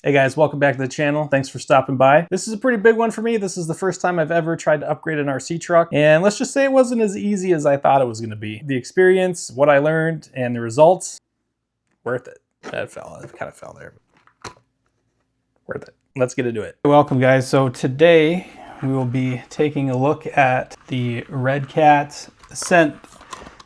Hey guys, welcome back to the channel. Thanks for stopping by. This is a pretty big one for me. This is the first time I've ever tried to upgrade an RC truck, and let's just say it wasn't as easy as I thought it was going to be. The experience, what I learned, and the results, worth it. That kind of fell there. Worth it. Let's get into it. Welcome guys. So today we will be taking a look at the Redcat Ascent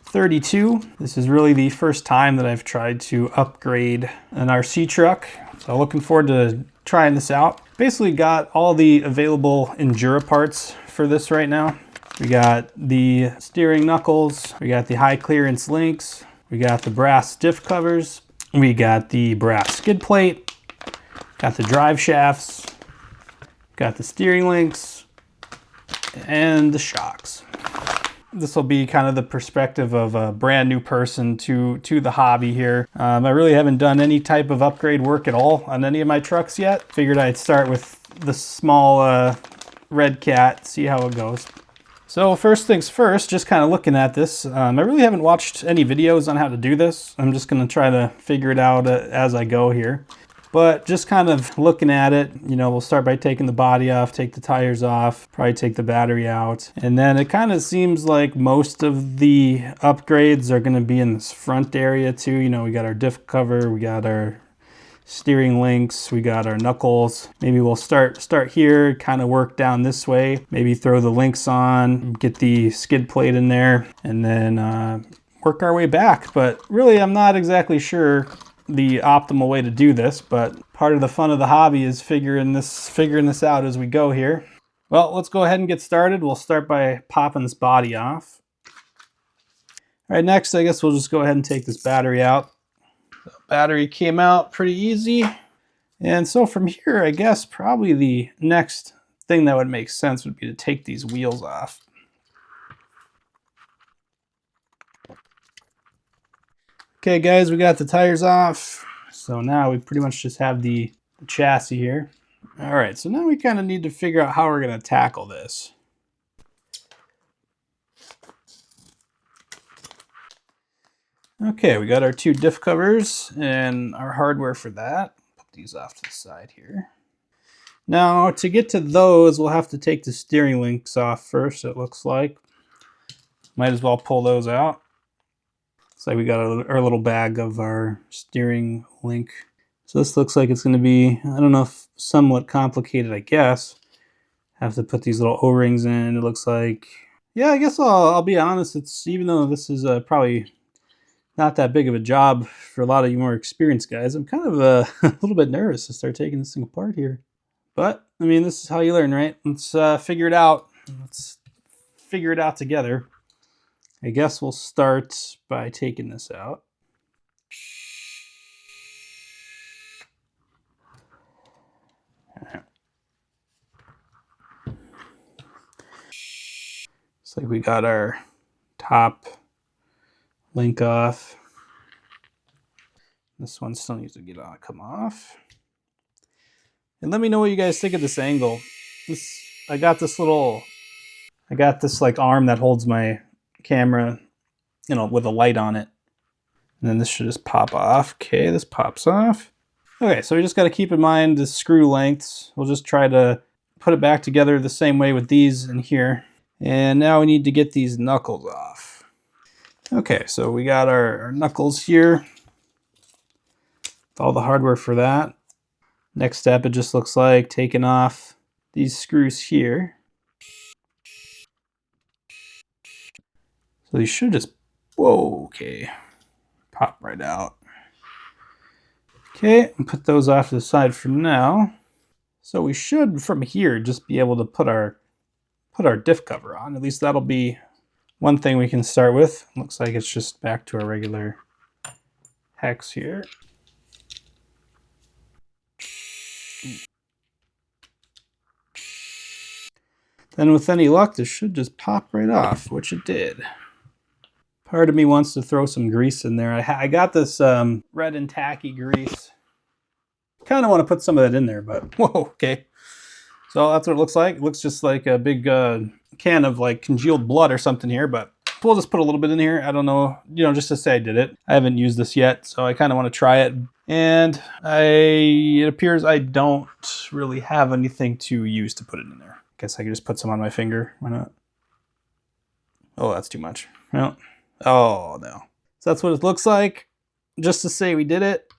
32. This is really the first time that I've tried to upgrade an RC truck. So looking forward to trying this out. Basically got all the available Injora parts for this right now. We got the steering knuckles, we got the high clearance links, we got the brass diff covers, we got the brass skid plate, got the drive shafts, got the steering links, and the shocks. This will be kind of the perspective of a brand new person to the hobby here. I really haven't done any type of upgrade work at all on any of my trucks yet. Figured I'd start with the small Redcat, see how it goes. So first things first, just kind of looking at this, I really haven't watched any videos on how to do this. I'm just going to try to figure it out as I go here. But just kind of looking at it, you know, we'll start by taking the body off, take the tires off, probably take the battery out. And then it kind of seems like most of the upgrades are going to be in this front area too. You know, we got our diff cover, we got our steering links, we got our knuckles. Maybe we'll start here, kind of work down this way, maybe throw the links on, get the skid plate in there, and then work our way back. But really, I'm not exactly sure the optimal way to do this, but part of the fun of the hobby is figuring this out as we go here. Well, let's go ahead and get started. We'll start by popping this body off. All right, next I guess we'll just go ahead and take this battery out. The battery came out pretty easy. And so from here, I guess probably the next thing that would make sense would be to take these wheels off. Okay guys, we got the tires off. So now we pretty much just have the chassis here. All right, so now we kind of need to figure out how we're gonna tackle this. Okay, we got our two diff covers and our hardware for that. Put these off to the side here. Now to get to those, we'll have to take the steering links off first, it looks like. Might as well pull those out. Looks like we got our little bag of our steering link. So this looks like it's going to be, I don't know, if somewhat complicated, I guess. Have to put these little O-rings in. It looks like, yeah, I guess I'll be honest. It's, even though this is probably not that big of a job for a lot of you more experienced guys, I'm kind of a little bit nervous to start taking this thing apart here. But I mean, this is how you learn, right? Let's figure it out. Let's figure it out together. I guess we'll start by taking this out. Looks like we got our top link off. This one still needs to come off. And let me know what you guys think of this angle. I got this like arm that holds my camera, you know, with a light on it. And then this should just pop off. Okay, this pops off. Okay, so we just got to keep in mind the screw lengths. We'll just try to put it back together the same way with these in here. And now we need to get these knuckles off. Okay, so we got our knuckles here. All the hardware for that. Next step, it just looks like taking off these screws here. So these should just, whoa, okay, pop right out. Okay, and put those off to the side for now. So we should, from here, just be able to put our diff cover on. At least that'll be one thing we can start with. Looks like it's just back to our regular hex here. Then with any luck, this should just pop right off, which it did. Part of me wants to throw some grease in there. I got this red and tacky grease. Kind of want to put some of that in there, but whoa, okay. So that's what it looks like. It looks just like a big can of like congealed blood or something here, but we'll just put a little bit in here. I don't know, you know, just to say I did it. I haven't used this yet, so I kind of want to try it. And it appears I don't really have anything to use to put it in there. Guess I could just put some on my finger. Why not? Oh, that's too much. No. Oh, no. So that's what it looks like. Just to say we did it.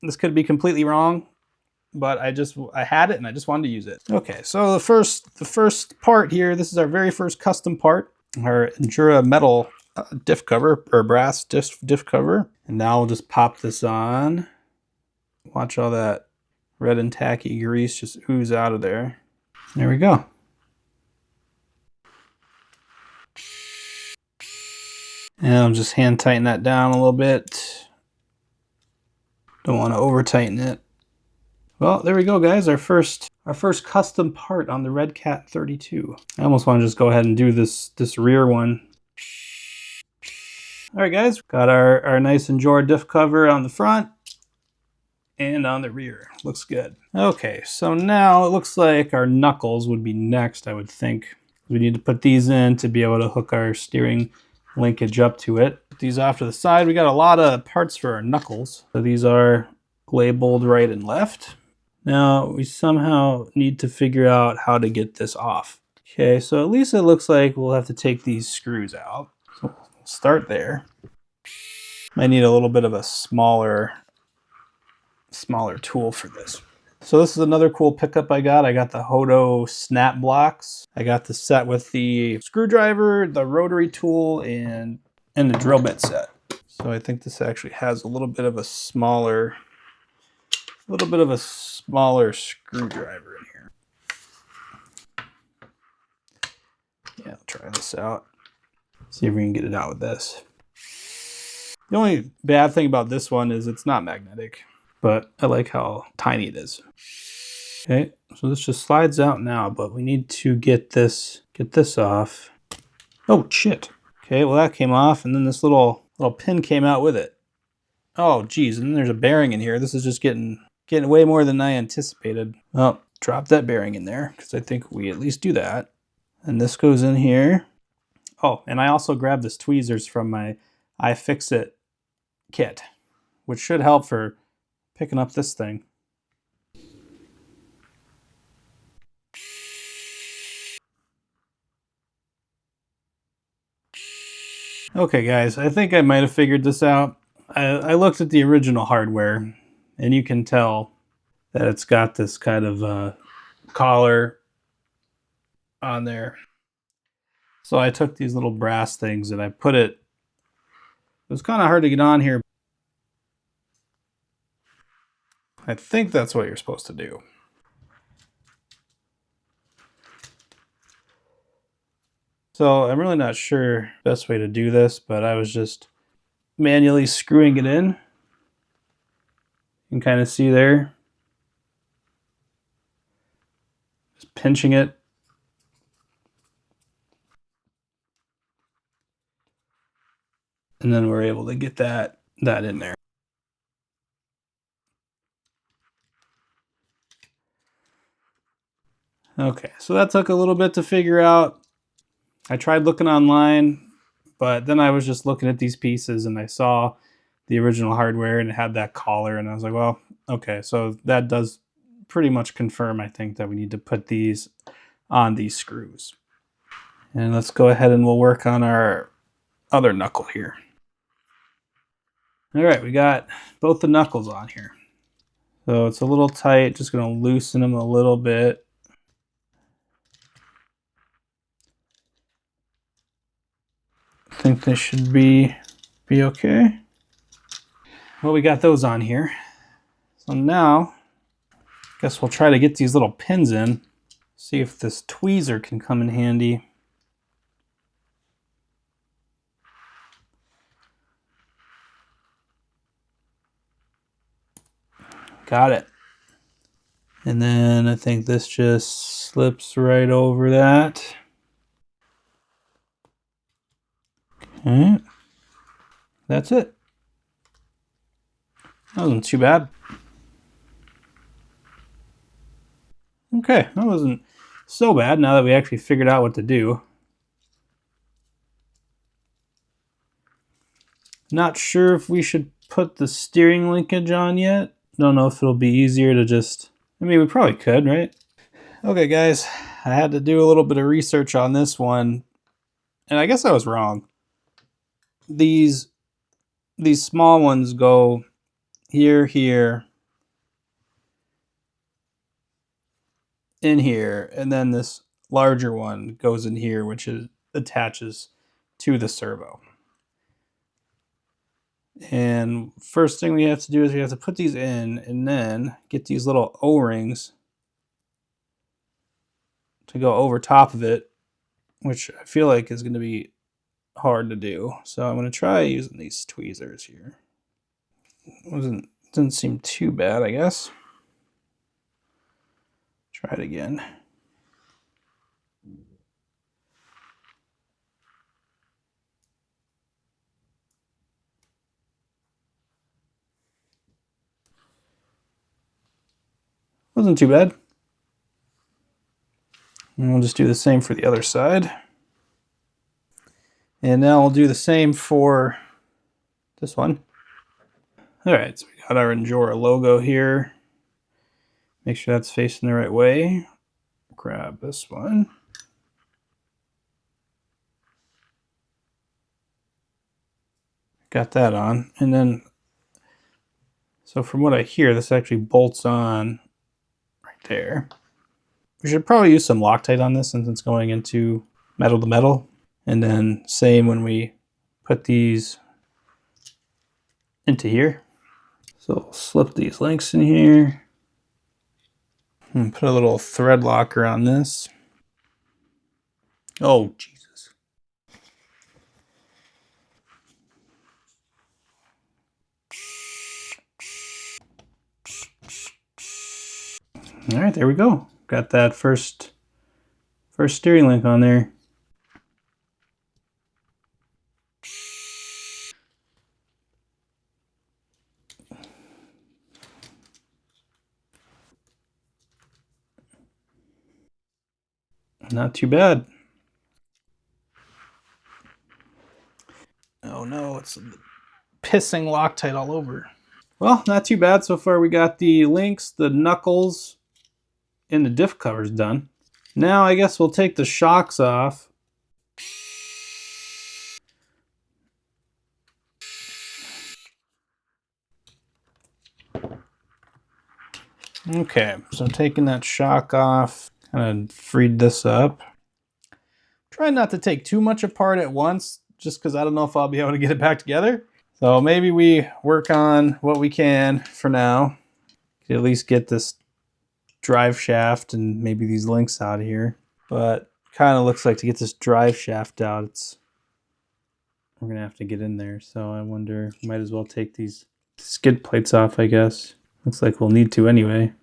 This could be completely wrong, but I had it and I just wanted to use it. Okay, so the first part here, this is our very first custom part, our Injora metal diff cover, or brass diff cover. And now we'll just pop this on. Watch all that red and tacky grease just ooze out of there. There we go. And I'll just hand tighten that down a little bit. Don't want to over tighten it. Well, there we go, guys. Our first custom part on the Redcat 32. I almost want to just go ahead and do this rear one. All right, guys, got our nice Injora diff cover on the front and on the rear. Looks good. Okay, so now it looks like our knuckles would be next, I would think. We need to put these in to be able to hook our steering linkage up to it. Put these off to the side. We got a lot of parts for our knuckles. So these are labeled right and left. Now we somehow need to figure out how to get this off. Okay, so at least it looks like we'll have to take these screws out. So we'll start there. Might need a little bit of a smaller tool for this. So this is another cool pickup I got. I got the Hodo snap blocks. I got the set with the screwdriver, the rotary tool, and the drill bit set. So I think this actually has a little bit of a smaller screwdriver in here. Yeah, I'll try this out. See if we can get it out with this. The only bad thing about this one is it's not magnetic, but I like how tiny it is. Okay, so this just slides out now, but we need to get this off. Oh shit. Okay, well that came off, and then this little pin came out with it. Oh geez, and then there's a bearing in here. This is just getting way more than I anticipated. Well, drop that bearing in there, because I think we at least do that. And this goes in here. Oh, and I also grabbed this tweezers from my iFixit kit, which should help for picking up this thing. Okay guys, I think I might have figured this out. I looked at the original hardware, and you can tell that it's got this kind of collar on there. So I took these little brass things and I put it. It was kind of hard to get on here. I think that's what you're supposed to do. So I'm really not sure the best way to do this, but I was just manually screwing it in. You can kind of see there. Just pinching it. And then we're able to get that in there. Okay, so that took a little bit to figure out. I tried looking online, but then I was just looking at these pieces and I saw the original hardware and it had that collar, and I was like, well, okay, so that does pretty much confirm, I think, that we need to put these on these screws. And let's go ahead and we'll work on our other knuckle here. All right, we got both the knuckles on here. So it's a little tight, just gonna loosen them a little bit. I think they should be okay. Well, we got those on here. So now, I guess we'll try to get these little pins in. See if this tweezer can come in handy. Got it. And then I think this just slips right over that. Okay. That's it. That wasn't too bad. Okay, that wasn't so bad now that we actually figured out what to do. Not sure if we should put the steering linkage on yet. Don't know if it'll be easier to just, I mean, we probably could, right? Okay, guys, I had to do a little bit of research on this one, and I guess I was wrong. These small ones go here, here, in here, and then this larger one goes in here, which attaches to the servo. And first thing we have to do is we have to put these in and then get these little O-rings to go over top of it, which I feel like is going to be hard to do. So I'm going to try using these tweezers here. Didn't seem too bad, I guess. Try it again. Wasn't too bad. And we'll just do the same for the other side. And now we'll do the same for this one. All right, so we got our Injora logo here. Make sure that's facing the right way. Grab this one. Got that on. And then, so from what I hear, this actually bolts on right there. We should probably use some Loctite on this since it's going into metal to metal. And then same when we put these into here. So we'll slip these links in here. And put a little thread locker on this. Oh, Jesus. All right, there we go. Got that first steering link on there. Not too bad. Oh no, it's pissing Loctite all over. Well, not too bad so far. We got the links, the knuckles, and the diff covers done. Now I guess we'll take the shocks off. Okay, so taking that shock off, kind of freed this up. Try not to take too much apart at once, just because I don't know if I'll be able to get it back together. So maybe we work on what we can for now. At least get this drive shaft and maybe these links out of here. But kind of looks like to get this drive shaft out, we're gonna have to get in there. So I wonder, might as well take these skid plates off, I guess. Looks like we'll need to anyway.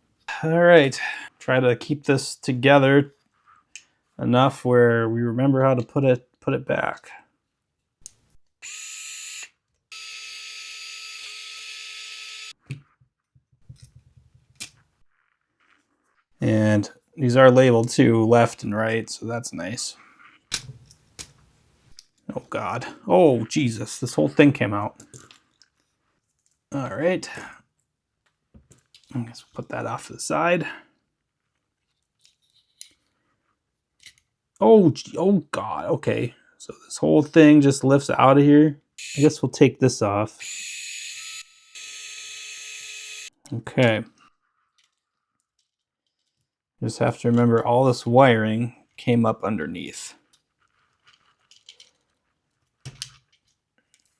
All right, try to keep this together enough where we remember how to put it back. And these are labeled too, left and right, so that's nice. Oh God, oh Jesus, this whole thing came out. All right, I guess we'll put that off to the side. Oh God, okay. So this whole thing just lifts out of here. I guess we'll take this off. Okay. Just have to remember all this wiring came up underneath.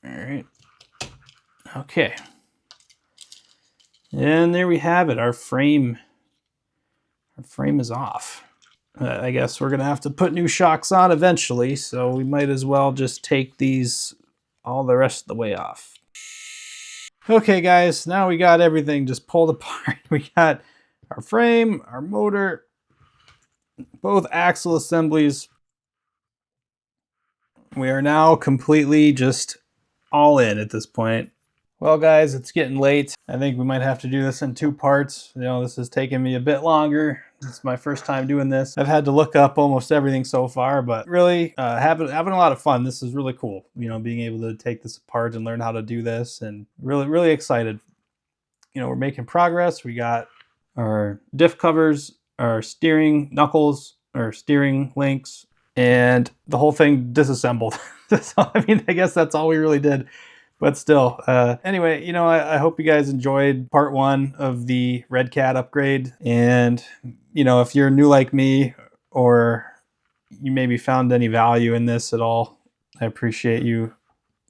All right. Okay. And there we have it. Our frame is off. I guess we're gonna have to put new shocks on eventually, so we might as well just take these all the rest of the way off. Okay guys, now we got everything just pulled apart. We got our frame, our motor, both axle assemblies. We are now completely just all in at this point. Well guys, it's getting late. I think we might have to do this in 2 parts. You know, this is taking me a bit longer. It's my first time doing this. I've had to look up almost everything so far, but really having a lot of fun. This is really cool, you know, being able to take this apart and learn how to do this, and really excited. You know, we're making progress. We got our diff covers, our steering knuckles, our steering links, and the whole thing disassembled. So, I mean, I guess that's all we really did. But still, anyway, you know, I hope you guys enjoyed part 1 of the Redcat upgrade. And, you know, if you're new like me, or you maybe found any value in this at all, I appreciate you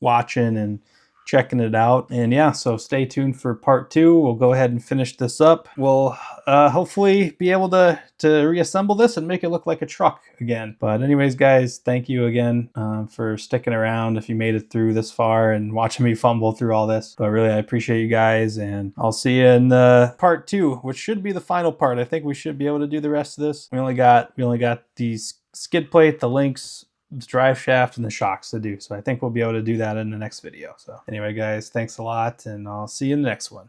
watching and checking it out. And yeah, so stay tuned for part 2. We'll go ahead and finish this up. We'll hopefully be able to reassemble this and make it look like a truck again. But anyways, guys, thank you again for sticking around if you made it through this far and watching me fumble through all this. But really, I appreciate you guys, and I'll see you in part 2, which should be the final part. I think we should be able to do the rest of this. We only got these skid plate, the links, the drive shaft, and the shocks to do. So I think we'll be able to do that in the next video. So anyway, guys, thanks a lot, and I'll see you in the next one.